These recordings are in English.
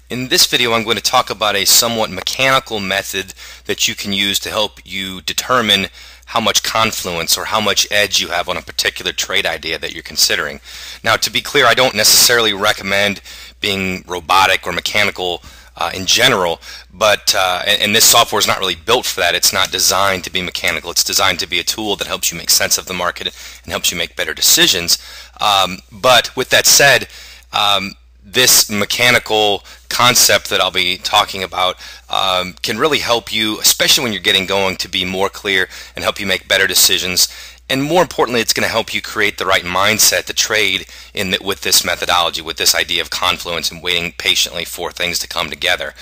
In this video, I'm going to talk about a somewhat mechanical method that you can use to help you determine how much confluence or how much edge you have on a particular trade idea that you're considering. Now, to be clear, I don't necessarily recommend being robotic or mechanical in general, but and this software is not really built for that. It's not designed to be mechanical. It's designed to be a tool that helps you make sense of the market and helps you make better decisions. But with that said, this mechanical concept that I'll be talking about can really help you, especially when you're getting going, to be more clear and help you make better decisions. And more importantly, it's going to help you create the right mindset to trade with this methodology, with this idea of confluence and waiting patiently for things to come together.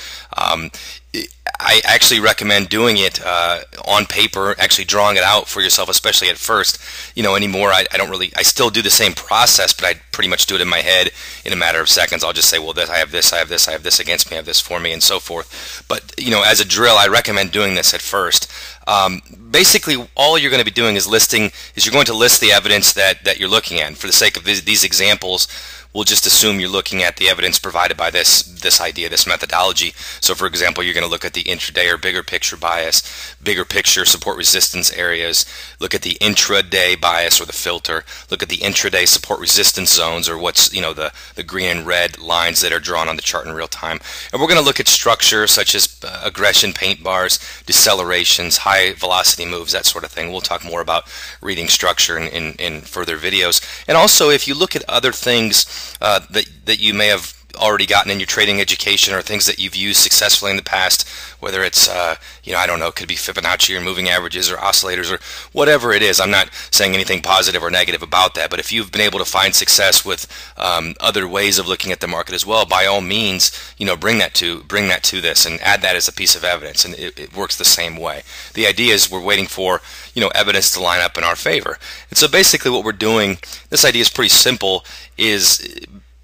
I actually recommend doing it on paper, actually drawing it out for yourself, especially at first. Anymore, I still do the same process, but I pretty much do it in my head in a matter of seconds. I'll just say, well, I have this, I have this, I have this against me, I have this for me, and so forth. But, as a drill, I recommend doing this at first. Basically, all you're going to be doing is you're going to list the evidence that you're looking at. And for the sake of these examples, we'll just assume you're looking at the evidence provided by this idea, this methodology. So for example, you're going to look at the intraday or bigger picture bias, bigger picture support resistance areas, look at the intraday bias or the filter, look at the intraday support resistance zones, or what's the green and red lines that are drawn on the chart in real time. And we're going to look at structure such as aggression paint bars, decelerations, high velocity moves, that sort of thing. We'll talk more about reading structure in further videos. And also, if you look at other things that you may have already gotten in your trading education, or things that you've used successfully in the past, whether it's I don't know, it could be Fibonacci or moving averages or oscillators or whatever it is. I'm not saying anything positive or negative about that, but if you've been able to find success with other ways of looking at the market as well, by all means, bring that to this and add that as a piece of evidence, and it works the same way. The idea is we're waiting for evidence to line up in our favor. And so basically what we're doing, this idea is pretty simple,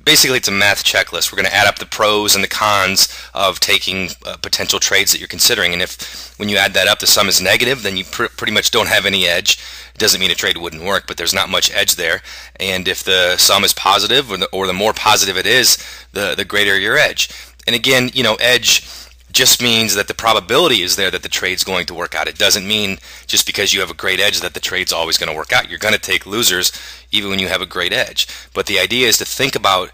basically it's a math checklist. We're going to add up the pros and the cons of taking potential trades that you're considering, and if when you add that up the sum is negative, then you pretty much don't have any edge. It doesn't mean a trade wouldn't work, but there's not much edge there. And if the sum is positive, or the more positive it is, the greater your edge. And again, edge just means that the probability is there that the trade's going to work out. It doesn't mean just because you have a great edge that the trade's always going to work out. You're going to take losers even when you have a great edge. But the idea is to think about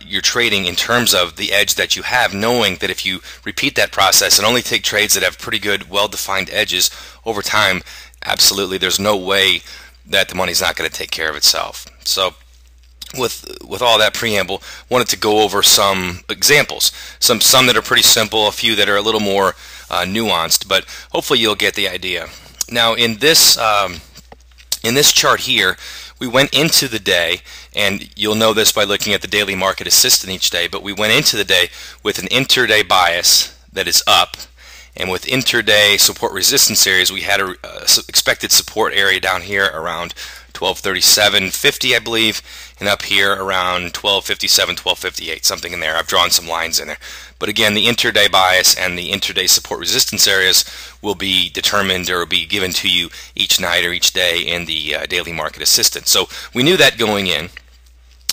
your trading in terms of the edge that you have, knowing that if you repeat that process and only take trades that have pretty good, well-defined edges over time, absolutely there's no way that the money's not going to take care of itself. So with all that preamble, wanted to go over some examples, some that are pretty simple, a few that are a little more nuanced, but hopefully you'll get the idea. Now in this chart here, we went into the day, and you'll know this by looking at the daily market assistant each day, but we went into the day with an intraday bias that is up, and with intraday support resistance areas, we had a expected support area down here around 1237.50, I believe, and up here around 1257, 1258, something in there. I've drawn some lines in there. But again, the intraday bias and the intraday support resistance areas will be determined or be given to you each night or each day in the daily market assistant. So we knew that going in.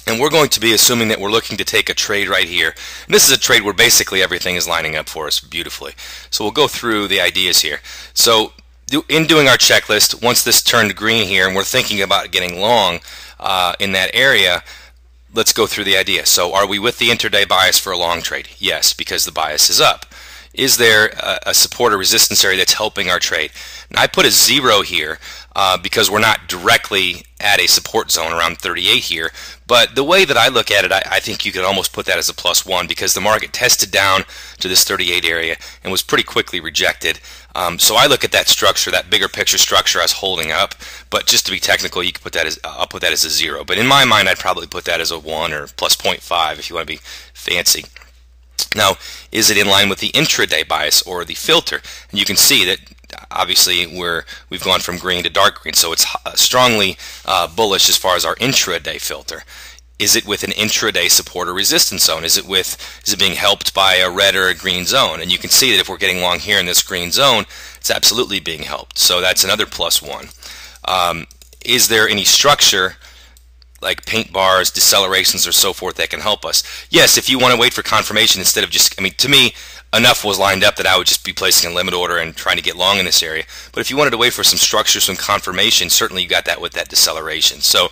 And we're going to be assuming that we're looking to take a trade right here. And this is a trade where basically everything is lining up for us beautifully. So we'll go through the ideas here. So in doing our checklist, once this turned green here and we're thinking about getting long in that area, let's go through the idea. So are we with the intraday bias for a long trade? Yes, because the bias is up. Is there a support or resistance area that's helping our trade? And I put a 0 here because we're not directly at a support zone around 38 here. But the way that I look at it, I think you could almost put that as a +1, because the market tested down to this 38 area and was pretty quickly rejected. So I look at that structure, that bigger picture structure, as holding up. But just to be technical, you could put that as I'll put that as a 0. But in my mind, I'd probably put that as a 1 or +0.5 if you want to be fancy. Now, is it in line with the intraday bias or the filter? And you can see that obviously we've gone from green to dark green, so it's strongly bullish as far as our intraday filter. Is it with an intraday support or resistance zone? Is it being helped by a red or a green zone? And you can see that if we're getting long here in this green zone, it's absolutely being helped. So that's another +1. Is there any structure like paint bars, decelerations, or so forth that can help us. Yes, if you want to wait for confirmation instead of just, I mean, to me, enough was lined up that I would just be placing a limit order and trying to get long in this area. But if you wanted to wait for some structure, some confirmation, certainly you got that with that deceleration. So,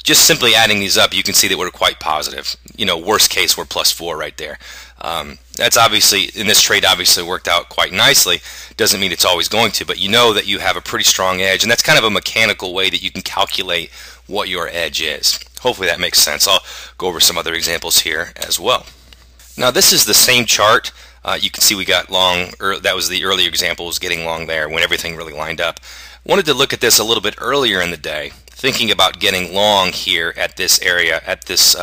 just simply adding these up, you can see that we're quite positive. Worst case, we're +4 right there. That's obviously, in this trade, obviously worked out quite nicely. Doesn't mean it's always going to, but you know that you have a pretty strong edge, and that's kind of a mechanical way that you can calculate what your edge is. Hopefully that makes sense. I'll go over some other examples here as well. Now this is the same chart. You can see we got long, that was the earlier example, was getting long there when everything really lined up. Wanted to look at this a little bit earlier in the day, thinking about getting long here at this area, at this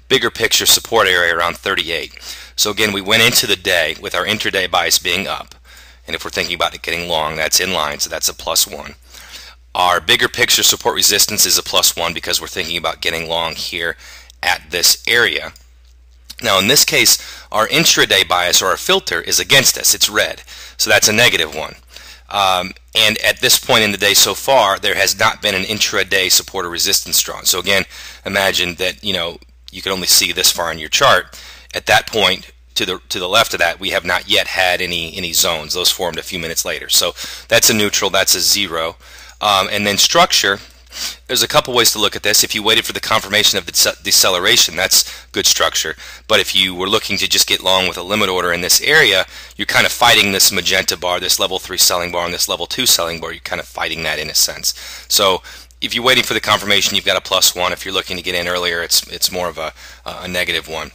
bigger picture support area around 38. So again, we went into the day with our intraday bias being up, and if we're thinking about it getting long, that's in line, so that's a +1. Our bigger picture support resistance is a +1 because we're thinking about getting long here at this area. Now in this case, our intraday bias, or our filter, is against us. It's red, so that's a -1. And at this point in the day so far, there has not been an intraday support or resistance drawn. So again, imagine that you can only see this far in your chart. At that point, to the left of that, we have not yet had any zones. Those formed a few minutes later. So that's a neutral. That's a 0. And then structure. There's a couple ways to look at this. If you waited for the confirmation of the deceleration, that's good structure. But if you were looking to just get long with a limit order in this area, you're kind of fighting this magenta bar, this level 3 selling bar, and this level 2 selling bar. You're kind of fighting that in a sense. So if you're waiting for the confirmation, you've got a +1. If you're looking to get in earlier, it's more of a -1.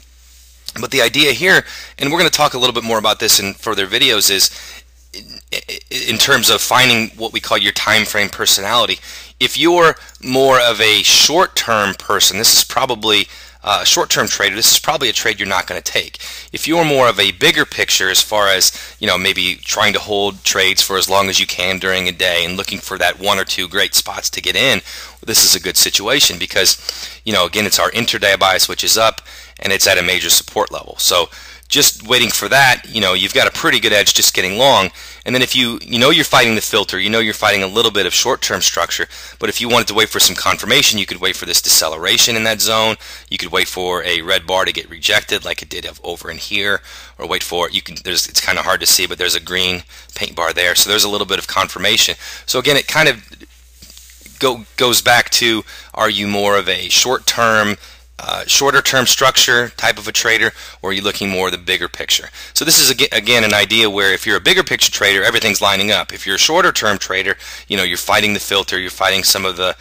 But the idea here, and we're going to talk a little bit more about this in further videos, is in terms of finding what we call your time frame personality. If you're more of a short-term person, this is probably a short-term trader, this is probably a trade you're not going to take. If you're more of a bigger picture, as far as maybe trying to hold trades for as long as you can during a day and looking for that 1 or 2 great spots to get in, this is a good situation because again, it's our intraday bias, which is up, and it's at a major support level. So just waiting for that, you've got a pretty good edge just getting long. And then if you're fighting the filter, you're fighting a little bit of short-term structure. But if you wanted to wait for some confirmation, you could wait for this deceleration in that zone. You could wait for a red bar to get rejected like it did over in here, or wait for it's kind of hard to see, but there's a green paint bar there. So there's a little bit of confirmation. So again, it kind of goes back to, are you more of a short-term, shorter term structure type of a trader, or are you looking more at the bigger picture? So this is again an idea where if you're a bigger picture trader, everything's lining up. If you're a shorter term trader, you're fighting the filter, you're fighting some of the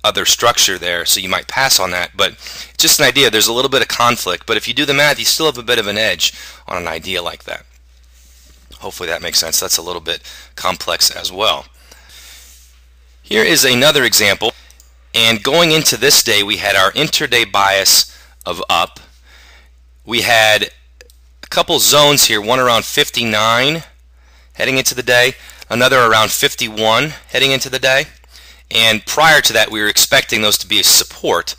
other structure there, so you might pass on that. But just an idea, there's a little bit of conflict, but if you do the math, you still have a bit of an edge on an idea like that. Hopefully that makes sense. That's a little bit complex as well. Here is another example. And going into this day, we had our intraday bias of up. We had a couple zones here, one around 59 heading into the day, another around 51 heading into the day. And prior to that, we were expecting those to be a support.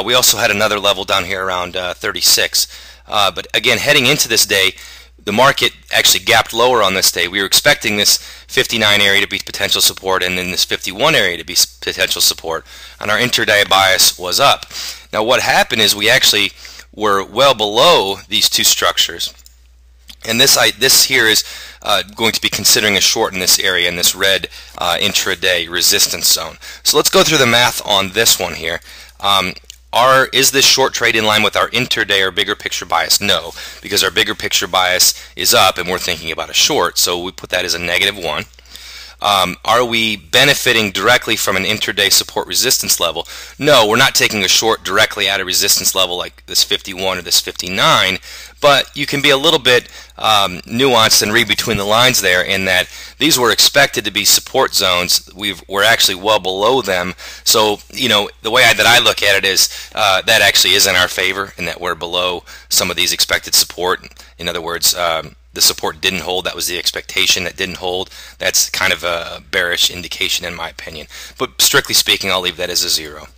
We also had another level down here around 36. But again, heading into this day, the market actually gapped lower on this day. We were expecting this 59 area to be potential support and then this 51 area to be potential support, and our intraday bias was up. Now what happened is we actually were well below these two structures, and this here is going to be considering a short in this area, in this red intraday resistance zone. So let's go through the math on this one here. Is this short trade in line with our intraday or bigger picture bias? No, because our bigger picture bias is up and we're thinking about a short, so we put that as a -1. Are we benefiting directly from an intraday support resistance level? No, we're not taking a short directly at a resistance level like this 51 or this 59, but you can be a little bit nuanced and read between the lines there in that these were expected to be support zones. We're actually well below them. So, the way that I look at it is that actually is in our favor in that we're below some of these expected support. In other words, the support didn't hold. That was the expectation that didn't hold. That's kind of a bearish indication in my opinion. But strictly speaking, I'll leave that as a 0.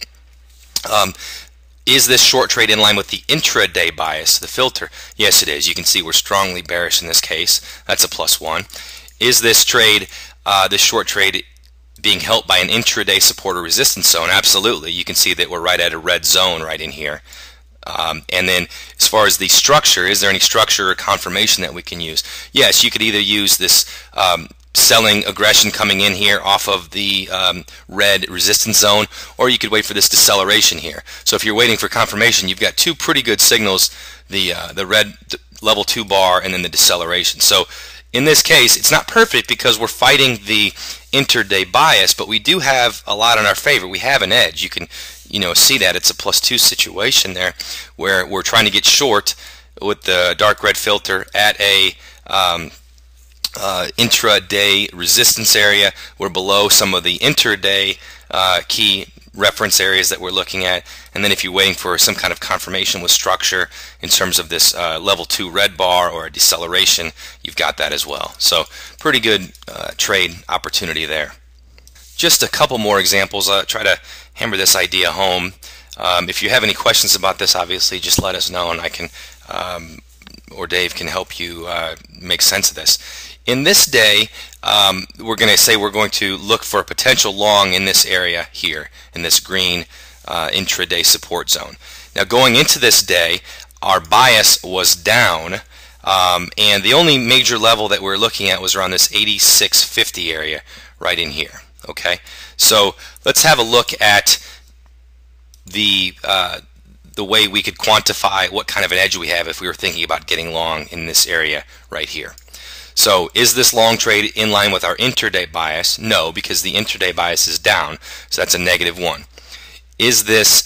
Is this short trade in line with the intraday bias, the filter? Yes, it is. You can see we're strongly bearish in this case. That's a +1. Is this trade, this short trade, being helped by an intraday support or resistance zone? Absolutely. You can see that we're right at a red zone right in here. And then as far as the structure, is there any structure or confirmation that we can use? Yes, you could either use this selling aggression coming in here off of the red resistance zone, or you could wait for this deceleration here. So if you're waiting for confirmation, you've got two pretty good signals, the red level 2 bar and then the deceleration. So in this case, it's not perfect because we're fighting the intraday bias, but we do have a lot in our favor. We have an edge. You can see that it's a +2 situation there, where we're trying to get short with the dark red filter at a intraday resistance area. We're below some of the intraday key reference areas that we're looking at, and then if you're waiting for some kind of confirmation with structure in terms of this level 2 red bar or a deceleration, you've got that as well. So pretty good trade opportunity there. Just a couple more examples. Try to hammer this idea home. If you have any questions about this, obviously just let us know, and I can or Dave can help you make sense of this. In this day, we're going to say we're going to look for a potential long in this area here, in this green intraday support zone. Now going into this day, our bias was down, and the only major level that we're looking at was around this 86.50 area right in here. Okay, so let's have a look at the way we could quantify what kind of an edge we have if we were thinking about getting long in this area right here. So is this long trade in line with our intraday bias? No, because the intraday bias is down, so that's a -1. Is this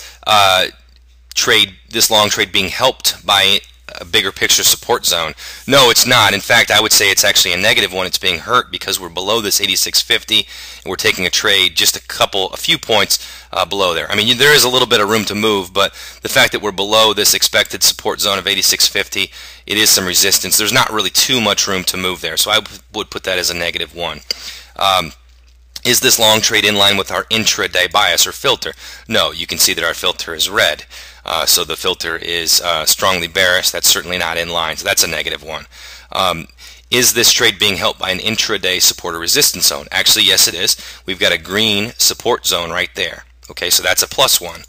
this long trade being helped by a bigger picture support zone? No, it's not. In fact, I would say it's actually a -1. It's being hurt because we're below this 86.50 and we're taking a trade just a few points below there. I mean, there is a little bit of room to move, but the fact that we're below this expected support zone of 86.50, it is some resistance. There's not really too much room to move there, so I would put that as a -1. Is this long trade in line with our intraday bias or filter? No, you can see that our filter is red. So the filter is strongly bearish. That's certainly not in line, so that's a -1. Is this trade being helped by an intraday support or resistance zone? Actually, yes, it is. We've got a green support zone right there. Okay, so that's a +1.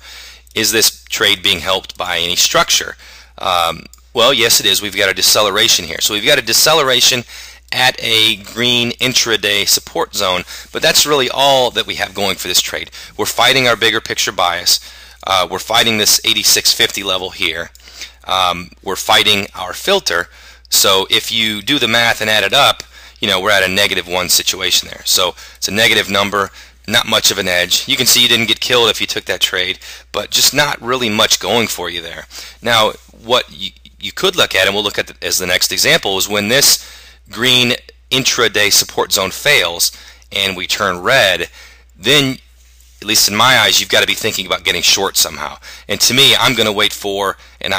Is this trade being helped by any structure? Well, yes, it is. We've got a deceleration here. So we've got a deceleration at a green intraday support zone, but that's really all that we have going for this trade. We're fighting our bigger picture bias. We're fighting this 86.50 level here. We're fighting our filter. So if you do the math and add it up, we're at a -1 situation there. So it's a negative number, not much of an edge. You can see you didn't get killed if you took that trade, but just not really much going for you there. Now, what you could look at, and we'll look at as the next example, is when this green intraday support zone fails and we turn red, then at least in my eyes, you've got to be thinking about getting short somehow. And to me, I'm going to wait for an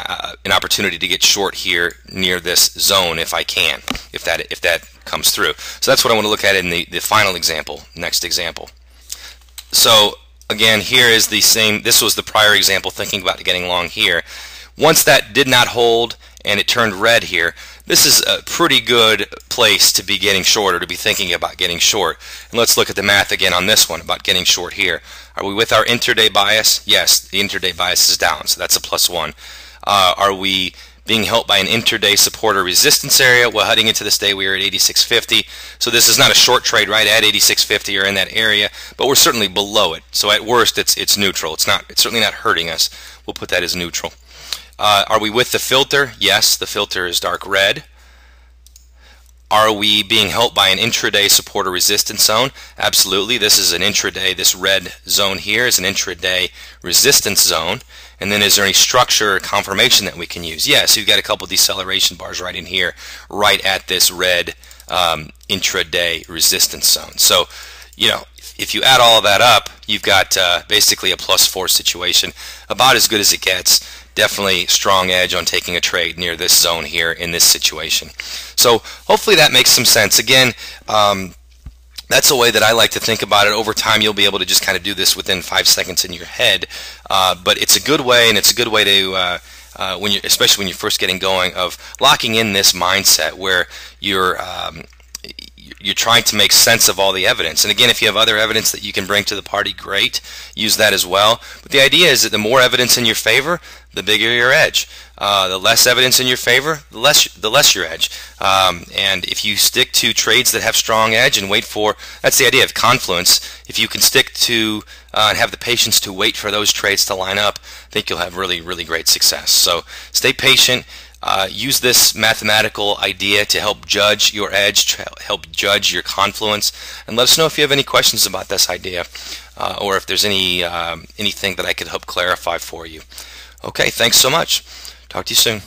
opportunity to get short here near this zone if I can, if that comes through. So that's what I want to look at in the final example, next example. So again, here is the same. This was the prior example, thinking about getting long here. Once that did not hold and it turned red here, this is a pretty good place to be getting short, or to be thinking about getting short. And let's look at the math again on this one about getting short here. Are we with our intraday bias? Yes, the intraday bias is down, so that's a +1. Are we being helped by an intraday support or resistance area? Well, heading into this day, we are at 86.50, so this is not a short trade right at 86.50 or in that area, but we're certainly below it. So at worst, it's neutral. It's certainly not hurting us. We'll put that as neutral. Are we with the filter? Yes, the filter is dark red. Are we being helped by an intraday support or resistance zone? Absolutely. This is an intraday. This red zone here is an intraday resistance zone. And then is there any structure or confirmation that we can use? Yes, you've got a couple deceleration bars right in here, right at this red intraday resistance zone. So, if you add all of that up, you've got basically a +4 situation, about as good as it gets. Definitely strong edge on taking a trade near this zone here in this situation. So hopefully that makes some sense. Again, that's a way that I like to think about it. Over time, you'll be able to just kind of do this within 5 seconds in your head. But it's a good way, and it's a good way to, especially when you're first getting going, of locking in this mindset where you're you're trying to make sense of all the evidence. And again, if you have other evidence that you can bring to the party, great, use that as well. But the idea is that the more evidence in your favor, the bigger your edge. The less evidence in your favor, the less your edge. And if you stick to trades that have strong edge and wait for, that's the idea of Confluence. If you can stick to and have the patience to wait for those trades to line up, I think you'll have really, really great success. So stay patient. Use this mathematical idea to help judge your edge, to help judge your confluence, and let us know if you have any questions about this idea, or if there's anything that I could help clarify for you. Okay, thanks so much. Talk to you soon.